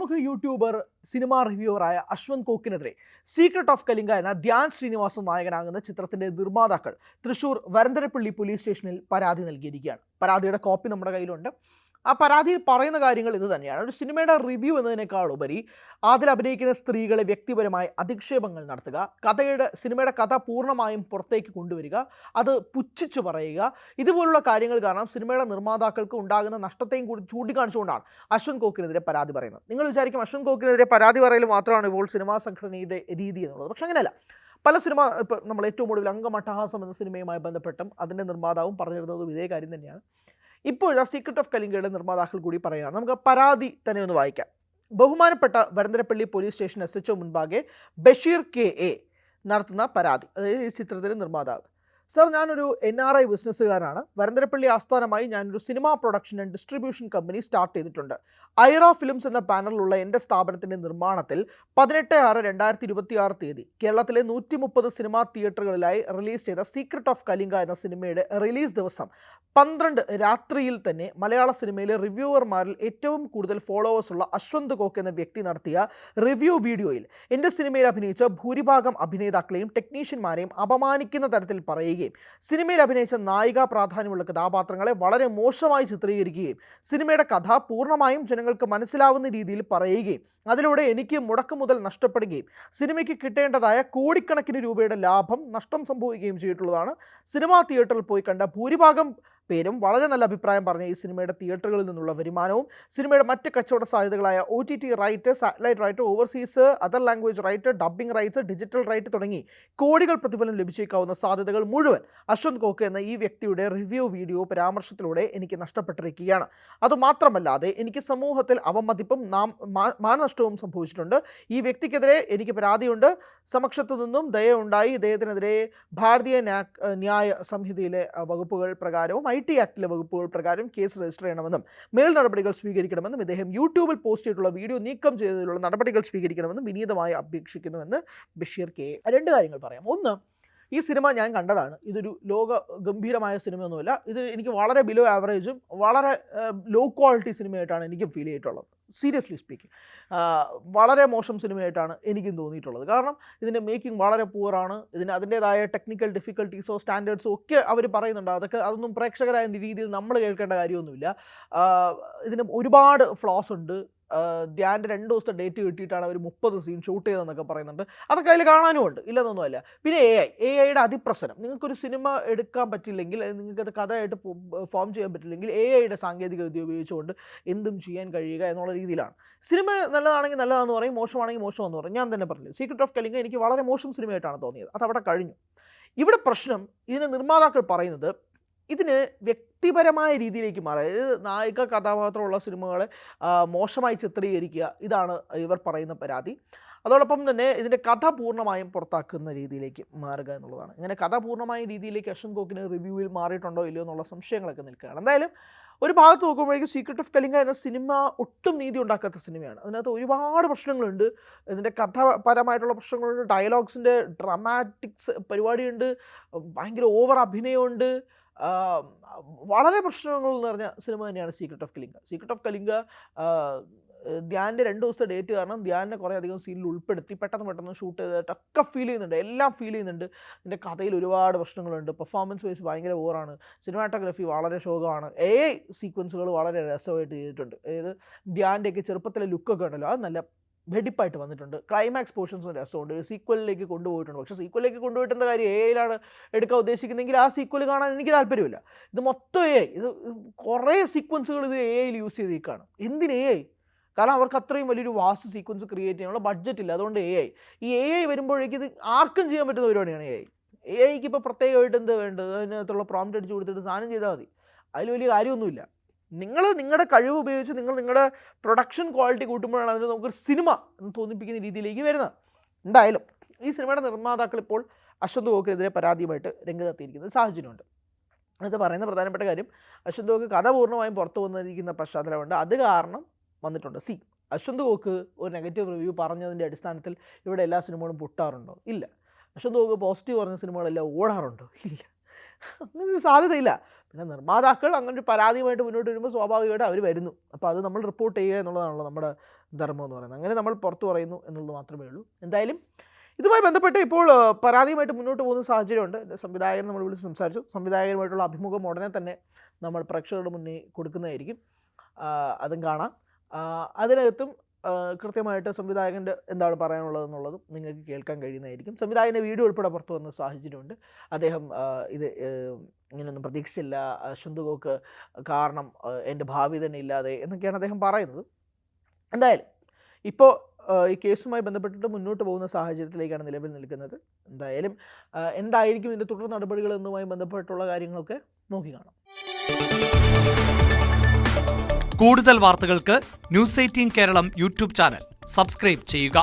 പ്രമുഖ യൂട്യൂബർ സിനിമാ റിവ്യൂവറായ അശ്വന്ത് കോക്കിനെതിരെ സീക്രട്ട് ഓഫ് കലിംഗ എന്ന ധ്യാൻ ശ്രീനിവാസൻ നായകനാകുന്ന ചിത്രത്തിന്റെ നിർമ്മാതാക്കൾ തൃശൂർ വരന്തരപ്പള്ളി പോലീസ് സ്റ്റേഷനിൽ പരാതി നൽകിയിരിക്കുകയാണ്. പരാതിയുടെ കോപ്പി നമ്മുടെ കയ്യിലുണ്ട്. ആ പരാതിയിൽ പറയുന്ന കാര്യങ്ങൾ ഇത് തന്നെയാണ്. ഒരു സിനിമയുടെ റിവ്യൂ എന്നതിനേക്കാൾ ഉപരി അതിൽ അഭിനയിക്കുന്ന സ്ത്രീകളെ വ്യക്തിപരമായി അധിക്ഷേപങ്ങൾ നടത്തുക, സിനിമയുടെ കഥ പൂർണ്ണമായും പുറത്തേക്ക് കൊണ്ടുവരിക, അത് പുച്ഛിച്ചു പറയുക, ഇതുപോലുള്ള കാര്യങ്ങൾ കാരണം സിനിമയുടെ നിർമ്മാതാക്കൾക്ക് ഉണ്ടാകുന്ന നഷ്ടത്തെയും കൂടി ചൂണ്ടിക്കാണിച്ചുകൊണ്ടാണ് അശ്വന്ത് കോക്കിനെതിരെ പരാതി പറയുന്നത്. നിങ്ങൾ വിചാരിക്കും അശ്വന്ത് കോക്കിനെതിരെ പരാതി പറയൽ മാത്രമാണ് ഇപ്പോൾ സിനിമാ സംഘടനയുടെ രീതി എന്നുള്ളത്. പക്ഷെ അങ്ങനെയല്ല. പല സിനിമ ഇപ്പം നമ്മൾ ഏറ്റവും ഒടുവിൽ അംഗമട്ടഹാസം എന്ന സിനിമയുമായി ബന്ധപ്പെട്ടും അതിൻ്റെ നിർമ്മാതാവും പറഞ്ഞിരുന്നതും ഇതേ കാര്യം തന്നെയാണ്. ഇപ്പോൾ സീക്രട്ട് ഓഫ് കലിംഗയുടെ നിർമ്മാതാക്കൾ കൂടി പറയുകയാണ്. നമുക്ക് പരാതി തന്നെ ഒന്ന് വായിക്കാം. ബഹുമാനപ്പെട്ട വരന്തരപ്പള്ളി പോലീസ് സ്റ്റേഷൻ SHO മുൻപാകെ ബഷീർ KA നടത്തുന്ന പരാതി, അതായത് ഈ ചിത്രത്തിലെ നിർമ്മാതാവ്. സർ, ഞാനൊരു NRI ബിസിനസ്സുകാരാണ്. വരന്തരപ്പള്ളി ആസ്ഥാനമായി ഞാനൊരു cinema production and distribution company start ചെയ്തിട്ടുണ്ട്. ഐറ ഫിലിംസ് എന്ന പാനലിലുള്ള എൻ്റെ സ്ഥാപനത്തിൻ്റെ നിർമ്മാണത്തിൽ 18/6/2026 കേരളത്തിലെ 130 സിനിമാ തിയേറ്ററുകളിലായി റിലീസ് ചെയ്ത സീക്രട്ട് ഓഫ് കലിംഗ എന്ന സിനിമയുടെ റിലീസ് ദിവസം 12 രാത്രിയിൽ തന്നെ മലയാള സിനിമയിലെ റിവ്യൂവർമാരിൽ ഏറ്റവും കൂടുതൽ ഫോളോവേഴ്സുള്ള അശ്വന്ത് കോക്ക് എന്ന വ്യക്തി നടത്തിയ റിവ്യൂ വീഡിയോയിൽ എൻ്റെ സിനിമയിൽ അഭിനയിച്ച ഭൂരിഭാഗം അഭിനേതാക്കളെയും ടെക്നീഷ്യന്മാരെയും അപമാനിക്കുന്ന തരത്തിൽ പറയുകയും സിനിമയിൽ അഭിനയിച്ച നായിക പ്രാധാന്യമുള്ള കഥാപാത്രങ്ങളെ വളരെ മോശമായി ചിത്രീകരിക്കുകയും സിനിമയുടെ കഥ പൂർണ്ണമായും ജനങ്ങൾക്ക് മനസ്സിലാവുന്ന രീതിയിൽ പറയുകയും അതിലൂടെ എനിക്ക് മുടക്ക് മുതൽ നഷ്ടപ്പെടുകയും സിനിമയ്ക്ക് കിട്ടേണ്ടതായ കോടിക്കണക്കിന് രൂപയുടെ ലാഭം നഷ്ടം സംഭവിക്കുകയും ചെയ്തിട്ടുള്ളതാണ്. സിനിമാ തിയേറ്ററിൽ പോയി കണ്ട ഭൂരിഭാഗം പേരും വളരെ നല്ല അഭിപ്രായം പറഞ്ഞ ഈ സിനിമയുടെ തിയേറ്ററുകളിൽ നിന്നുള്ള വരുമാനവും സിനിമയുടെ മറ്റ് കച്ചവട സാധ്യതകളായ OTT right, satellite right, overseas, other language right, dubbing rights, digital right തുടങ്ങി കോടികൾ പ്രതിഫലം ലഭിച്ചേക്കാവുന്ന സാധ്യതകൾ മുഴുവൻ അശ്വന്ത് കോക്ക് എന്ന ഈ വ്യക്തിയുടെ റിവ്യൂ വീഡിയോ പരാമർശത്തിലൂടെ എനിക്ക് നഷ്ടപ്പെട്ടിരിക്കുകയാണ്. അതുമാത്രമല്ലാതെ എനിക്ക് സമൂഹത്തിൽ അവമതിപ്പും മാനനഷ്ടവും സംഭവിച്ചിട്ടുണ്ട്. ഈ വ്യക്തിക്കെതിരെ എനിക്ക് പരാതിയുണ്ട്. സമക്ഷത്തു നിന്നും ദയ ഉണ്ടായി ഇദ്ദേഹത്തിനെതിരെ ഭാരതീയ ന്യായ സംഹിതയിലെ വകുപ്പുകൾ പ്രകാരവും IT ആക്ടിലെ വകുപ്പുകൾ പ്രകാരം കേസ് രജിസ്റ്റർ ചെയ്യണമെന്നും മേൽ നടപടികൾ സ്വീകരിക്കണമെന്നും ഇദ്ദേഹം യൂട്യൂബിൽ പോസ്റ്റ് ചെയ്തിട്ടുള്ള വീഡിയോ നീക്കം ചെയ്തതിലുള്ള നടപടികൾ സ്വീകരിക്കണമെന്നും വിനീതമായി അപേക്ഷിക്കുന്നുവെന്ന് ബഷീർ KA. 2 കാര്യങ്ങൾ പറയാം. ഒന്ന്, ഈ സിനിമ ഞാൻ കണ്ടതാണ്. ഇതൊരു ലോക ഗംഭീരമായ സിനിമയൊന്നുമില്ല. ഇത് എനിക്ക് വളരെ ബിലോ ആവറേജും വളരെ ലോ ക്വാളിറ്റി സിനിമയായിട്ടാണ് എനിക്കും ഫീൽ ചെയ്തിട്ടുള്ളത്. സീരിയസ്ലി സ്പീക്കിംഗ് വളരെ മോശം സിനിമയായിട്ടാണ് എനിക്കും തോന്നിയിട്ടുള്ളത്. കാരണം ഇതിൻ്റെ മേക്കിംഗ് വളരെ പുവറാണ്. അതിൻ്റേതായ ടെക്നിക്കൽ ഡിഫിക്കൽട്ടീസോ സ്റ്റാൻഡേർഡ്സോ ഒക്കെ അവർ പറയുന്നുണ്ട്. അതൊന്നും പ്രേക്ഷകരായ രീതിയിൽ നമ്മൾ കേൾക്കേണ്ട കാര്യമൊന്നുമില്ല. ഇതിന് ഒരുപാട് ഫ്ലോസ് ഉണ്ട്. ധ്യാൻ്റെ 2 ദിവസത്തെ ഡേറ്റ് കിട്ടിയിട്ടാണ് അവർ 30 സീൻ ഷൂട്ട് ചെയ്തതെന്നൊക്കെ പറയുന്നുണ്ട്. അതൊക്കെ അതിൽ കാണാനും ഉണ്ട്, ഇല്ലെന്നൊന്നുമല്ല. പിന്നെ AI അതിപ്രസരം. നിങ്ങൾക്കൊരു സിനിമ എടുക്കാൻ പറ്റില്ലെങ്കിൽ, നിങ്ങൾക്കത് കഥയായിട്ട് ഫോം ചെയ്യാൻ പറ്റില്ലെങ്കിൽ AI സാങ്കേതിക വിദ്യ ഉപയോഗിച്ചുകൊണ്ട് എന്തും ചെയ്യാൻ കഴിയുക എന്നുള്ള രീതിയിലാണ്. സിനിമ നല്ലതാണെങ്കിൽ നല്ലതാണെന്ന് പറയും, മോശമാണെങ്കിൽ മോശമെന്ന് പറയും. ഞാൻ തന്നെ പറഞ്ഞു, സീക്രട്ട് ഓഫ് കലിംഗ എനിക്ക് വളരെ മോശം സിനിമയായിട്ടാണ് തോന്നിയത്. അതവിടെ കഴിഞ്ഞു. ഇവിടെ പ്രശ്നം, ഇതിന് നിർമ്മാതാക്കൾ പറയുന്നത് ഇതിന് വ്യക്തിപരമായ രീതിയിലേക്ക് മാറുക, അതായത് നായിക കഥാപാത്രമുള്ള സിനിമകളെ മോശമായി ചിത്രീകരിക്കുക, ഇതാണ് ഇവർ പറയുന്ന പരാതി. അതോടൊപ്പം തന്നെ ഇതിൻ്റെ കഥ പൂർണ്ണമായും പുറത്താക്കുന്ന രീതിയിലേക്ക് മാറുക എന്നുള്ളതാണ്. ഇങ്ങനെ കഥ പൂർണ്ണമായ രീതിയിലേക്ക് അശ്വന്ത് കോക്കിന് റിവ്യൂവിൽ മാറിയിട്ടുണ്ടോ ഇല്ലയോ എന്നുള്ള സംശയങ്ങളൊക്കെ നിൽക്കുകയാണ്. എന്തായാലും ഒരു ഭാഗത്ത് നോക്കുമ്പോഴേക്കും സീക്രട്ട് ഓഫ് കലിംഗ എന്ന സിനിമ ഒട്ടും നീതി ഉണ്ടാക്കാത്ത സിനിമയാണ്. അതിനകത്ത് ഒരുപാട് പ്രശ്നങ്ങളുണ്ട്. ഇതിൻ്റെ കഥപരമായിട്ടുള്ള പ്രശ്നങ്ങളുണ്ട്, ഡയലോഗ്സിൻ്റെ ഡ്രാമാറ്റിക്സ് പരിപാടിയുണ്ട്, ഭയങ്കര ഓവർ അഭിനയമുണ്ട്, വളരെ പ്രശ്നങ്ങൾ നിറഞ്ഞ സിനിമ തന്നെയാണ് സീക്രട്ട് ഓഫ് കലിംഗ. സീക്രട്ട് ഓഫ് കലിംഗ ധ്യാൻ്റെ 2 ദിവസത്തെ ഡേറ്റ് കാരണം ധ്യാനിനെ കുറേ അധികം സീനിൽ ഉൾപ്പെടുത്തി പെട്ടെന്ന് ഷൂട്ട് ചെയ്തിട്ടൊക്കെ ഫീൽ ചെയ്യുന്നുണ്ട്, എല്ലാം ഫീൽ ചെയ്യുന്നുണ്ട്. ഇതിൻ്റെ കഥയിൽ ഒരുപാട് പ്രശ്നങ്ങളുണ്ട്. പെർഫോമൻസ് വൈസ് ഭയങ്കര ഓവറാണ്. സിനിമാറ്റോഗ്രഫി വളരെ ശോകമാണ്. AI സീക്വൻസുകൾ വളരെ രസമായിട്ട് ചെയ്തിട്ടുണ്ട്. അതായത് ധ്യാൻ്റെയൊക്കെ ചെറുപ്പത്തിലെ ലുക്കൊക്കെ ഉണ്ടല്ലോ, അത് നല്ല വെടിപ്പായിട്ട് വന്നിട്ടുണ്ട്. ക്ലൈമാക്സ് പോർഷൻസും രസമുണ്ട്. സീക്വലിലേക്ക് കൊണ്ടുപോയിട്ടുണ്ട്. പക്ഷേ സീക്വലിലേക്ക് കൊണ്ടുപോയിട്ടെന്ത കാര്യം, AI എടുക്കാൻ ഉദ്ദേശിക്കുന്നെങ്കിൽ ആ സീക്വൽ കാണാൻ എനിക്ക് താല്പര്യമില്ല. ഇത് മൊത്തം AI, ഇത് കുറേ സീക്വൻസുകൾ ഇത് AI യൂസ് ചെയ്തേക്കാണ്. എന്തിന് AI? കാരണം അവർക്ക് അത്രയും വലിയൊരു വാസ്റ്റ് സീക്വൻസ് ക്രിയേറ്റ് ചെയ്യാനുള്ള ബഡ്ജറ്റ് ഇല്ല. അതുകൊണ്ട് ഈ AI വരുമ്പോഴേക്കും ഇത് ആർക്കും ചെയ്യാൻ പറ്റുന്ന പരിപാടിയാണ് AIക്ക് ഇപ്പോൾ പ്രത്യേകമായിട്ട് എന്താ വേണ്ടത്, അതിനകത്തുള്ള പ്രോംപ്റ്റ് അടിച്ച് കൊടുത്തിട്ട് സാധനം ചെയ്താൽ മതി. അതിൽ വലിയ കാര്യമൊന്നുമില്ല. നിങ്ങളുടെ കഴിവ് ഉപയോഗിച്ച് നിങ്ങളുടെ പ്രൊഡക്ഷൻ ക്വാളിറ്റി കൂട്ടുമ്പോഴാണ് അതിന് നമുക്കൊരു സിനിമ എന്ന് തോന്നിപ്പിക്കുന്ന രീതിയിലേക്ക് വരുന്നത്. എന്തായാലും ഈ സിനിമയുടെ നിർമ്മാതാക്കൾ ഇപ്പോൾ അശ്വന്ത് കോക്കിനെതിരെ പരാതിയുമായിട്ട് രംഗത്തെത്തിയിരിക്കുന്ന സാഹചര്യമുണ്ട്. അത് പറയുന്ന പ്രധാനപ്പെട്ട കാര്യം, അശ്വന്ത് കോക്ക് കഥ പൂർണ്ണമായും പുറത്തു വന്നിരിക്കുന്ന പശ്ചാത്തലമുണ്ട്. അത് കാരണം വന്നിട്ടുണ്ട്. അശ്വന്ത് കോക്ക് ഒരു നെഗറ്റീവ് റിവ്യൂ പറഞ്ഞതിൻ്റെ അടിസ്ഥാനത്തിൽ ഇവിടെ എല്ലാ സിനിമകളും പൊട്ടാറുണ്ടോ? ഇല്ല. അശ്വന്ത് കോക്ക് പോസിറ്റീവ് പറഞ്ഞ സിനിമകളെല്ലാം ഓടാറുണ്ടോ? ഇല്ല. അങ്ങനൊരു സാധ്യതയില്ല. പിന്നെ നിർമ്മാതാക്കൾ അങ്ങനെ ഒരു പരാതിയുമായിട്ട് മുന്നോട്ട് വരുമ്പോൾ സ്വാഭാവികമായിട്ട് അവർ വരുന്നു. അപ്പോൾ അത് നമ്മൾ റിപ്പോർട്ട് ചെയ്യുക എന്നുള്ളതാണല്ലോ നമ്മുടെ ധർമ്മം എന്ന് പറയുന്നത്. അങ്ങനെ നമ്മൾ പുറത്തു പറയുന്നു എന്നുള്ളത് മാത്രമേ ഉള്ളൂ. എന്തായാലും ഇതുമായി ബന്ധപ്പെട്ട് ഇപ്പോൾ പരാതിയുമായിട്ട് മുന്നോട്ട് പോകുന്ന സാഹചര്യമുണ്ട്. സംവിധായകൻ നമ്മൾ വിളിച്ച് സംസാരിച്ചു. സംവിധായകനുമായിട്ടുള്ള അഭിമുഖം ഉടനെ തന്നെ നമ്മൾ പ്രേക്ഷകരുടെ മുന്നിൽ കൊടുക്കുന്നതായിരിക്കും. അതും കാണാം. അതിനകത്തും കൃത്യമായിട്ട് സംവിധായകൻ്റെ എന്താണ് പറയാനുള്ളതെന്നുള്ളതും നിങ്ങൾക്ക് കേൾക്കാൻ കഴിയുന്നതായിരിക്കും. സംവിധായകൻ്റെ വീഡിയോ ഉൾപ്പെടെ പുറത്തു വന്ന സാഹചര്യമുണ്ട്. അദ്ദേഹം ഇത് ഇങ്ങനെയൊന്നും പ്രതീക്ഷിച്ചില്ല, അശ്വന്ത് കാരണം എൻ്റെ ഭാവി തന്നെ ഇല്ലാതെ എന്നൊക്കെയാണ് അദ്ദേഹം പറയുന്നത്. എന്തായാലും ഇപ്പോൾ ഈ കേസുമായി ബന്ധപ്പെട്ടിട്ട് മുന്നോട്ട് പോകുന്ന സാഹചര്യത്തിലേക്കാണ് നിലവിൽ നിൽക്കുന്നത്. എന്തായാലും എന്തായിരിക്കും ഇതിൻ്റെ തുടർ നടപടികൾ എന്നുമായി ബന്ധപ്പെട്ടുള്ള കാര്യങ്ങളൊക്കെ നോക്കി കാണാം. കൂടുതൽ വാർത്തകൾക്ക് news 18 Keralam YouTube channel subscribe ചെയ്യുക.